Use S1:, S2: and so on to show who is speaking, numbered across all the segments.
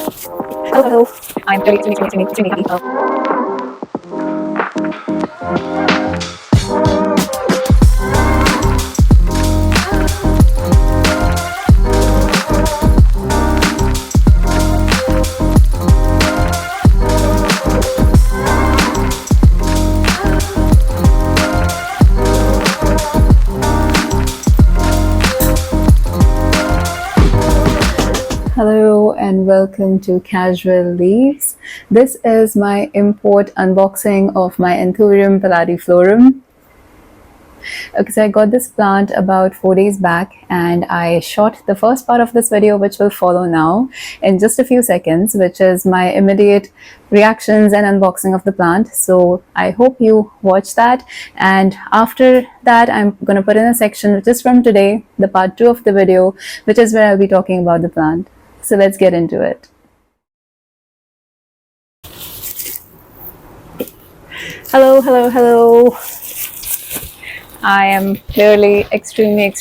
S1: Hello, hello. I'm extremely happy. Hello and welcome to Casual Leaves. This is my import unboxing of my Anthurium Pallidiflorum. Okay, so I got this plant about 4 days back and I shot the first part of this video, which will follow now in just a few seconds, which is my immediate reactions and unboxing of the plant. So I hope you watch that, and after that I'm going to put in a section which is from today, the part 2 of the video, which is where I'll be talking about the plant. So let's get into it. Hello, hello, hello. I am clearly extremely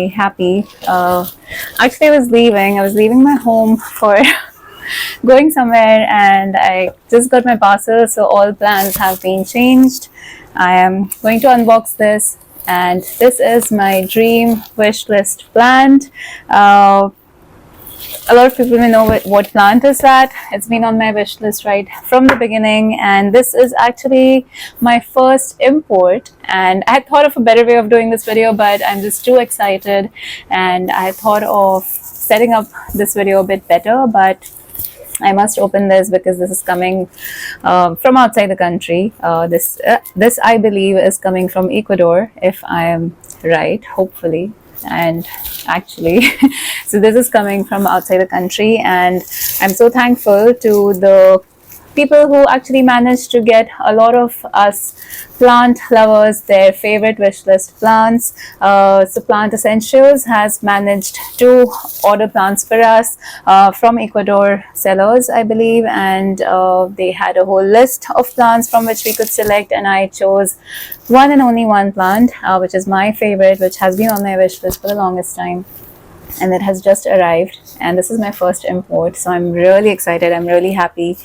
S1: happy. Actually, I was leaving my home for going somewhere, and I just got my parcel, so all plans have been changed. I am going to unbox this, and this is my dream wish list plant. A lot of people may know what plant is that. It's been on my wish list right from the beginning, and this is actually my first import, and I had thought of a better way of doing this video, but I'm just too excited, and I thought of setting up this video a bit better, but I must open this because this is coming from outside the country. This I believe is coming from Ecuador, if I am right, hopefully. And actually, so this is coming from outside the country, and I'm so thankful to the people who actually managed to get a lot of us plant lovers their favorite wish list plants. So Plant Essentials has managed to order plants for us from Ecuador sellers, I believe, and they had a whole list of plants from which we could select, and I chose one and only one plant, which is my favorite, which has been on my wish list for the longest time, and it has just arrived, and this is my first import, so I'm really excited, I'm really happy,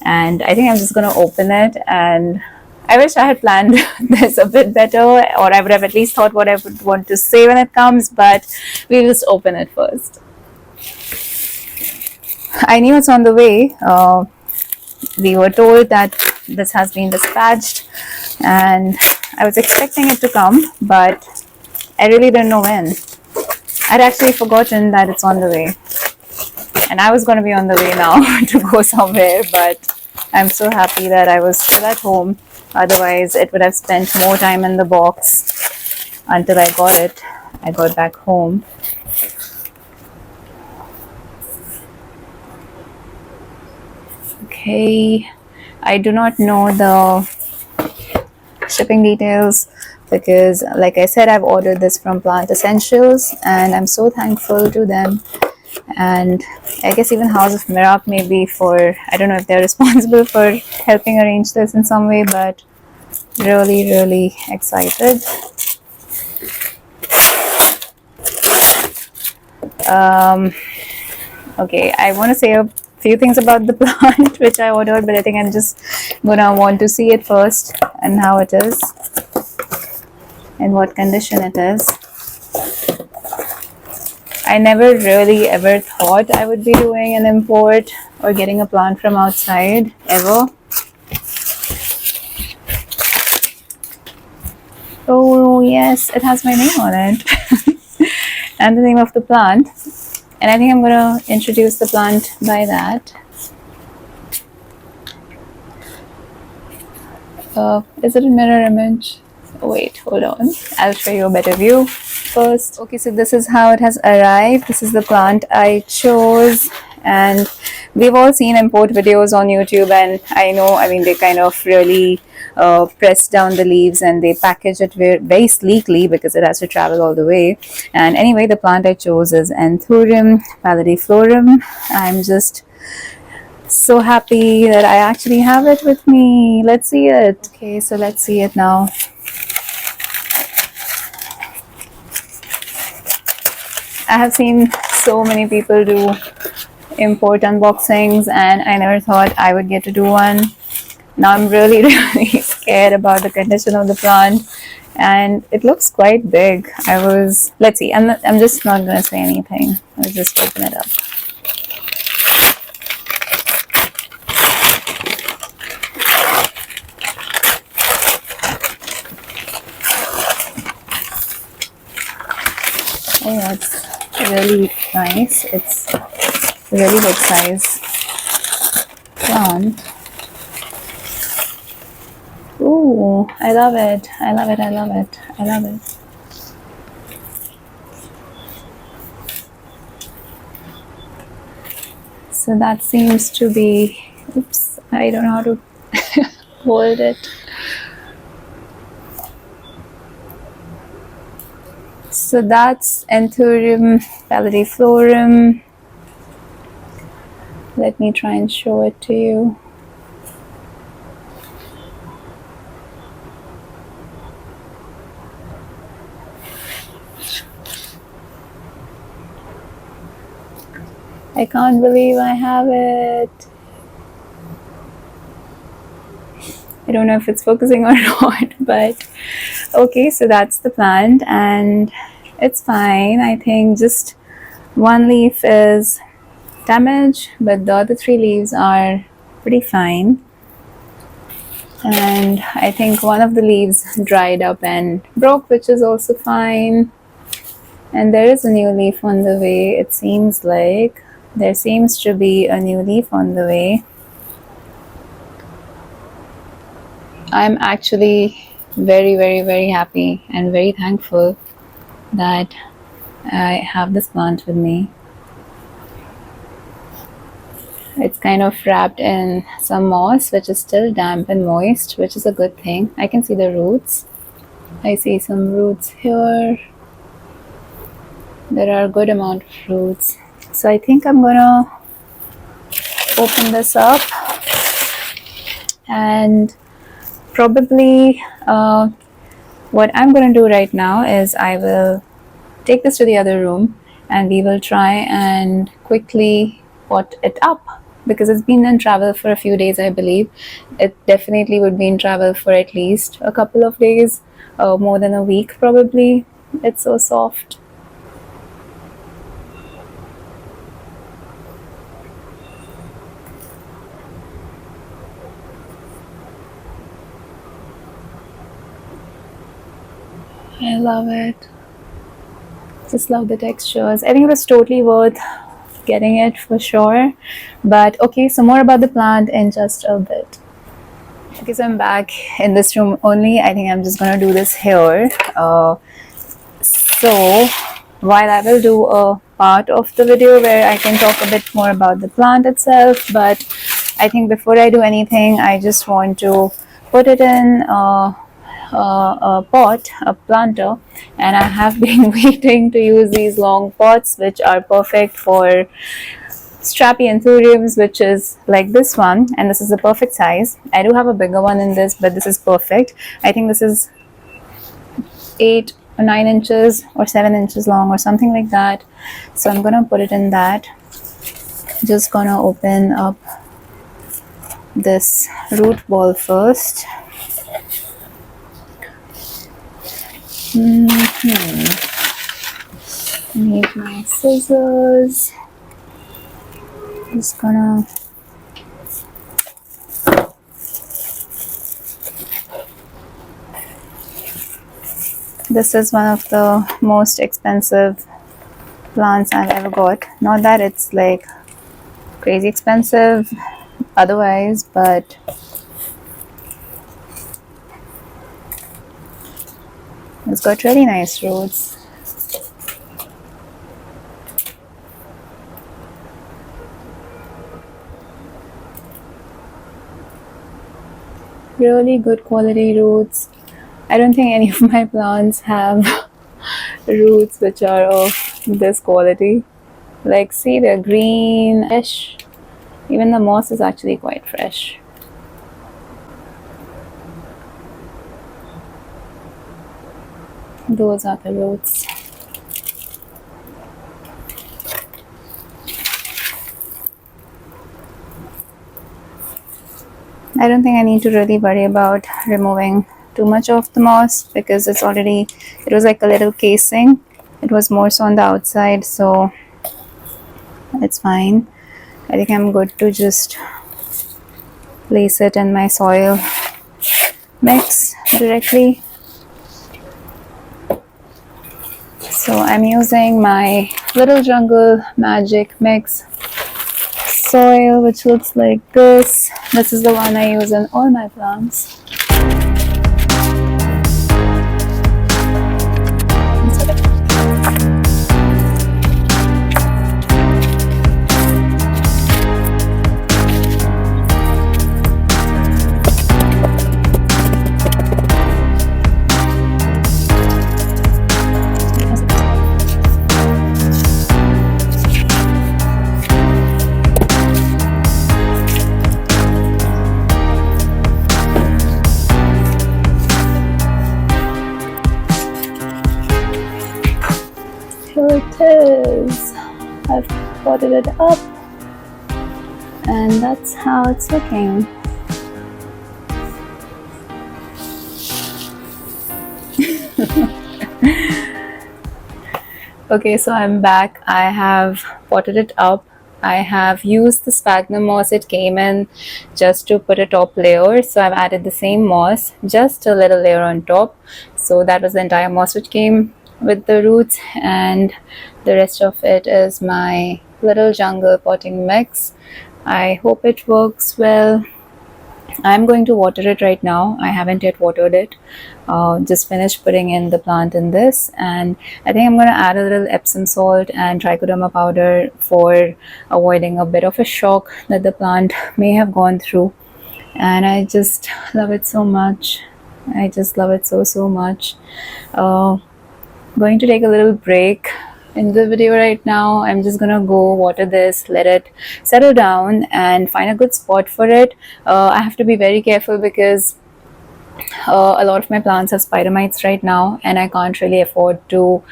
S1: and I think I'm just going to open it. And I wish I had planned this a bit better, or I would have at least thought what I would want to say when it comes, but we'll just open it first. I knew it's on the way. We were told that this has been dispatched, and I was expecting it to come, but I really didn't know when. I'd actually forgotten that it's on the way, and I was going to be on the way now to go somewhere, but I'm so happy that I was still at home. Otherwise, it would have spent more time in the box until I got it. I got back home. Okay, I do not know the shipping details, because like I said, I've ordered this from Plant Essentials, and I'm so thankful to them. And I guess even House of Mirac maybe for, I don't know if they're responsible for helping arrange this in some way, but really excited. Okay, I want to say a few things about the plant which I ordered, but I think I'm just gonna want to see it first and how it is, in what condition it is. I never really ever thought I would be doing an import or getting a plant from outside, ever. Oh yes, it has my name on it and the name of the plant, and I think I'm going to introduce the plant by that. Is it a mirror image? Oh, wait, hold on, I'll show you a better view first. Okay, so this is how it has arrived. This is the plant I chose, and we've all seen import videos on YouTube, and I know, I mean, they kind of really press down the leaves and they package it very sleekly because it has to travel all the way. And anyway, the plant I chose is Anthurium Pallidiflorum. I'm just so happy that I actually have it with me. Let's see it. Okay, so let's see it now. I have seen so many people do import unboxings, and I never thought I would get to do one. Now I'm really really scared about the condition of the plant, and it looks quite big. Let's see, I'm just not gonna say anything. Let's just open it up. Oh, that's really nice. It's a really big size plant. Ooh, I love it. I love it. I love it. I love it. So that seems to be, oops, I don't know how to hold it. So that's Anthurium Pallidiflorum. Let me try and show it to you. I can't believe I have it. I don't know if it's focusing or not, but okay, so that's the plant and it's fine. I think just one leaf is damaged, but the other 3 leaves are pretty fine. And I think one of the leaves dried up and broke, which is also fine. And there is a new leaf on the way. It seems like there seems to be a new leaf on the way. I'm actually very, very, very happy and very thankful that I have this plant with me. It's kind of wrapped in some moss, which is still damp and moist, which is a good thing. I can see the roots. I see some roots here. There are a good amount of roots. So I think I'm gonna open this up and probably what I'm gonna do right now is I will take this to the other room and we will try and quickly pot it up, because it's been in travel for a few days. I believe it definitely would be in travel for at least a couple of days, more than a week probably. It's so soft. I love it. Just love the textures. I think it was totally worth getting it for sure. But okay, so more about the plant in just a bit. Okay, so I'm back in this room only. I think I'm just gonna do this here. So while I will do a part of the video where I can talk a bit more about the plant itself, but I think before I do anything, I just want to put it in a pot, a planter, and I have been waiting to use these long pots, which are perfect for strappy anthuriums, which is like this one, and this is the perfect size. I do have a bigger one in this, but this is perfect. I think this is 8 or 9 inches or 7 inches long or something like that. So I'm gonna put it in that. Just gonna open up this root ball first. Need my scissors. Just gonna this is one of the most expensive plants I've ever got. Not that it's like crazy expensive otherwise, but it's got really nice roots. Really good quality roots. I don't think any of my plants have roots which are of this quality. Like, see, they're green, fresh. Even the moss is actually quite fresh. Those are the roots. I don't think I need to really worry about removing too much of the moss because it was like a little casing. It was more so on the outside, so it's fine. I think I'm good to just place it in my soil mix directly. So I'm using my Little Jungle Magic Mix soil, which looks like this. This is the one I use in all my plants. Here it is. I've potted it up, and that's how it's looking. Okay, so I'm back. I have potted it up. I have used the sphagnum moss it came in just to put a top layer. So I've added the same moss, just a little layer on top. So that was the entire moss which came with the roots, and the rest of it is my Little Jungle potting mix. I hope it works well. I'm going to water it right now. I haven't yet watered it. Just finished putting in the plant in this, and I think I'm going to add a little Epsom salt and trichoderma powder for avoiding a bit of a shock that the plant may have gone through. And I just love it so much. I just love it so much. Going to take a little break in the video right now. I'm just gonna go water this, let it settle down, and find a good spot for it. I have to be very careful because a lot of my plants have spider mites right now, and I can't really afford to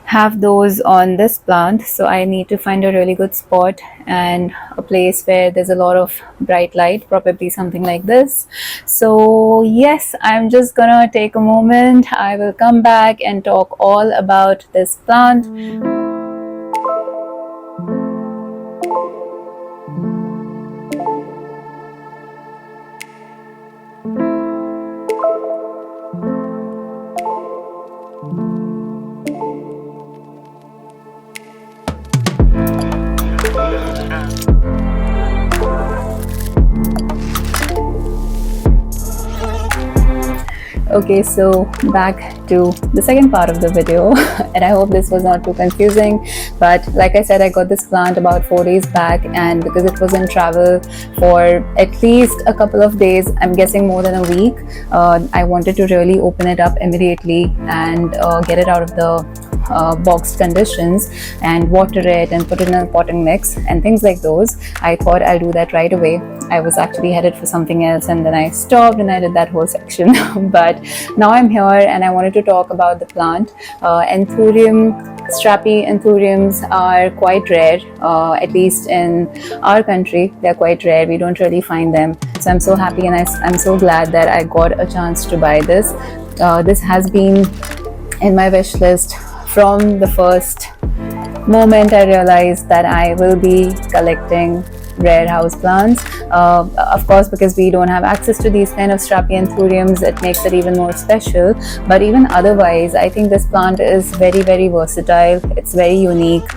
S1: have those on this plant. So I need to find a really good spot and a place where there's a lot of bright light, probably something like this. So yes, I'm just gonna take a moment. I will come back and talk all about this plant. Okay, so back to the second part of the video, and I hope this was not too confusing, but like I said, I got this plant about 4 days back, and because it was in travel for at least a couple of days, I'm guessing more than a week, I wanted to really open it up immediately and get it out of the boxed conditions and water it and put it in a potting mix and things like those. I thought I'll do that right away. I was actually headed for something else, and then I stopped and I did that whole section. But now I'm here and I wanted to talk about the plant. Strappy anthuriums are quite rare, at least in our country. They're quite rare. We don't really find them. So I'm so happy, and I'm so glad that I got a chance to buy this. This has been in my wish list from the first moment I realized that I will be collecting rare house plants. Of course, because we don't have access to these kind of strappy anthuriums, it makes it even more special. But even otherwise, I think this plant is very versatile. It's very unique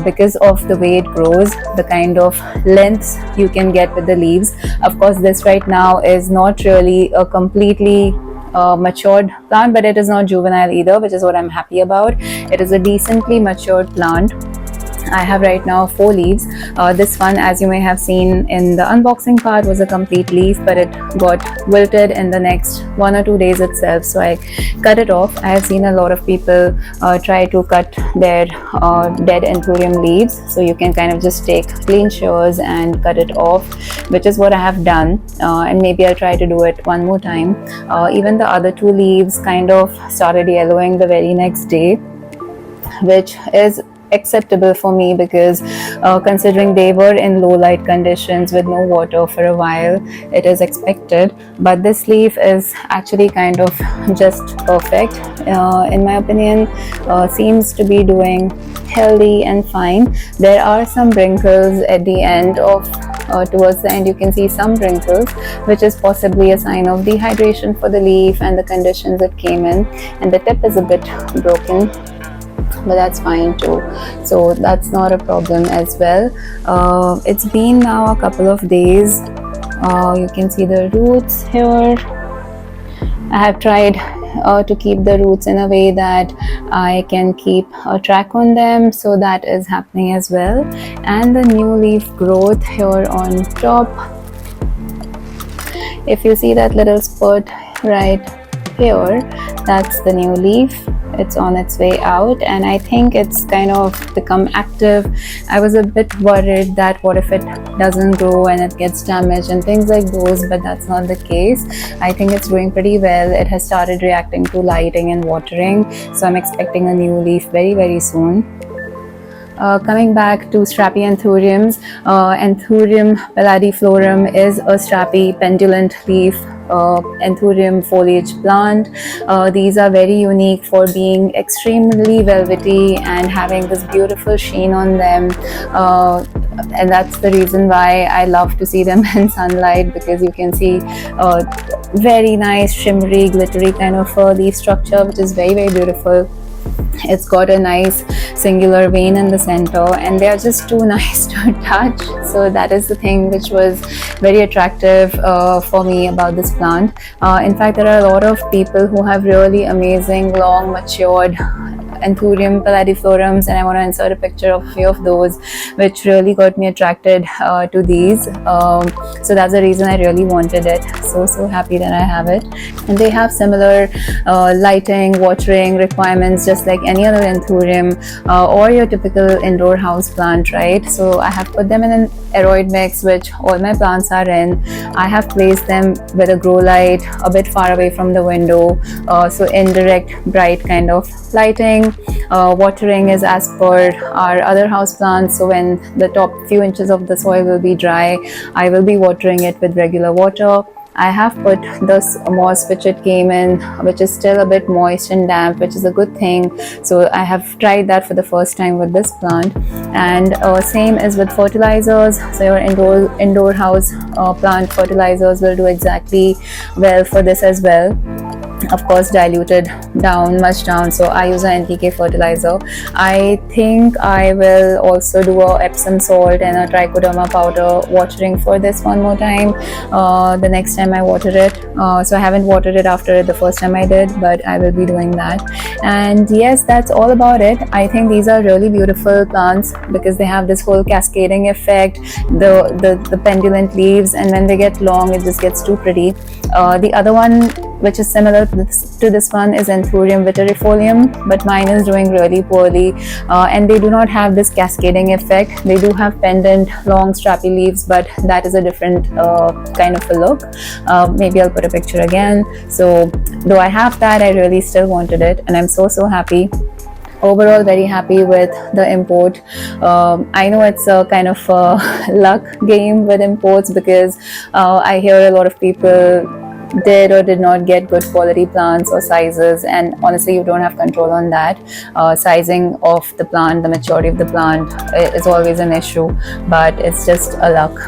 S1: because of the way it grows, the kind of lengths you can get with the leaves. Of course, this right now is not really a completely matured plant, but it is not juvenile either, which is what I'm happy about. It is a decently matured plant. I have right now 4 leaves. This one, as you may have seen in the unboxing part, was a complete leaf, but it got wilted in the next 1 or 2 days itself, so I cut it off. I have seen a lot of people try to cut their dead anthurium leaves, so you can kind of just take clean shears and cut it off, which is what I have done, and maybe I'll try to do it one more time. Even the other 2 leaves kind of started yellowing the very next day, which is acceptable for me, because considering they were in low light conditions with no water for a while, it is expected. But this leaf is actually kind of just perfect, in my opinion. Seems to be doing healthy and fine. There are some wrinkles at the end of towards the end. You can see some wrinkles, which is possibly a sign of dehydration for the leaf and the conditions it came in, and the tip is a bit broken, but that's fine too, so that's not a problem as well. It's been now a couple of days. You can see the roots here. I have tried to keep the roots in a way that I can keep a track on them, so that is happening as well. And the new leaf growth here on top, if you see that little spot right here, that's the new leaf. It's on its way out, and I think it's kind of become active. I was a bit worried that what if it doesn't grow and it gets damaged and things like those, but that's not the case. I think it's doing pretty well. It has started reacting to lighting and watering, so I'm expecting a new leaf very soon. Coming back to strappy anthuriums, Anthurium Pallidiflorum is a strappy pendulant leaf Anthurium foliage plant. These are very unique for being extremely velvety and having this beautiful sheen on them, and that's the reason why I love to see them in sunlight, because you can see very nice shimmery glittery kind of leaf structure, which is very beautiful. It's got a nice singular vein in the center, and they are just too nice to touch. So that is the thing which was very attractive for me about this plant. In fact, there are a lot of people who have really amazing long matured Anthurium Pallidiflorums, and I want to insert a picture of a few of those, which really got me attracted to these. So that's the reason I really wanted it. So happy that I have it. And they have similar lighting, watering requirements just like any other Anthurium or your typical indoor house plant, right? So I have put them in an aeroid mix, which all my plants are in. I have placed them with a grow light a bit far away from the window, so indirect bright kind of lighting. Watering is as per our other house plants, so when the top few inches of the soil will be dry, I will be watering it with regular water. I have put this moss which it came in, which is still a bit moist and damp, which is a good thing. So I have tried that for the first time with this plant. And same as with fertilizers. So your indoor house plant fertilizers will do exactly well for this as well. Of course, diluted down, much down. So I use an NPK fertilizer. I think I will also do a Epsom salt and a trichoderma powder watering for this one more time the next time I water it. So I haven't watered it after the first time I did, but I will be doing that. And yes, that's all about it. I think these are really beautiful plants because they have this whole cascading effect, the pendulant leaves, and when they get long, it just gets too pretty. The other one which is similar to this one is Anthurium vitirifolium, but mine is doing really poorly, and they do not have this cascading effect. They do have pendant long strappy leaves, but that is a different kind of a look. Maybe I'll put a picture again. So though I have that, I really still wanted it, and I'm so happy. Overall, very happy with the import. I know it's a kind of a luck game with imports because I hear a lot of people did or did not get good quality plants or sizes, and honestly you don't have control on that. Sizing of the plant, the maturity of the plant is always an issue, but it's just a luck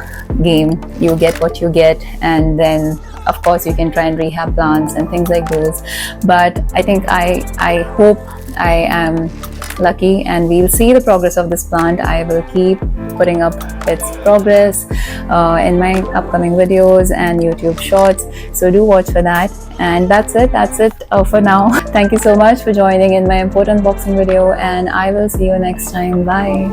S1: game. You get what you get, and then of course you can try and rehab plants and things like those. But I think I hope I am lucky, and we'll see the progress of this plant. I will keep putting up its progress in my upcoming videos and YouTube shorts, so do watch for that. And that's it for now. Thank you so much for joining in my import unboxing video, and I will see you next time. Bye.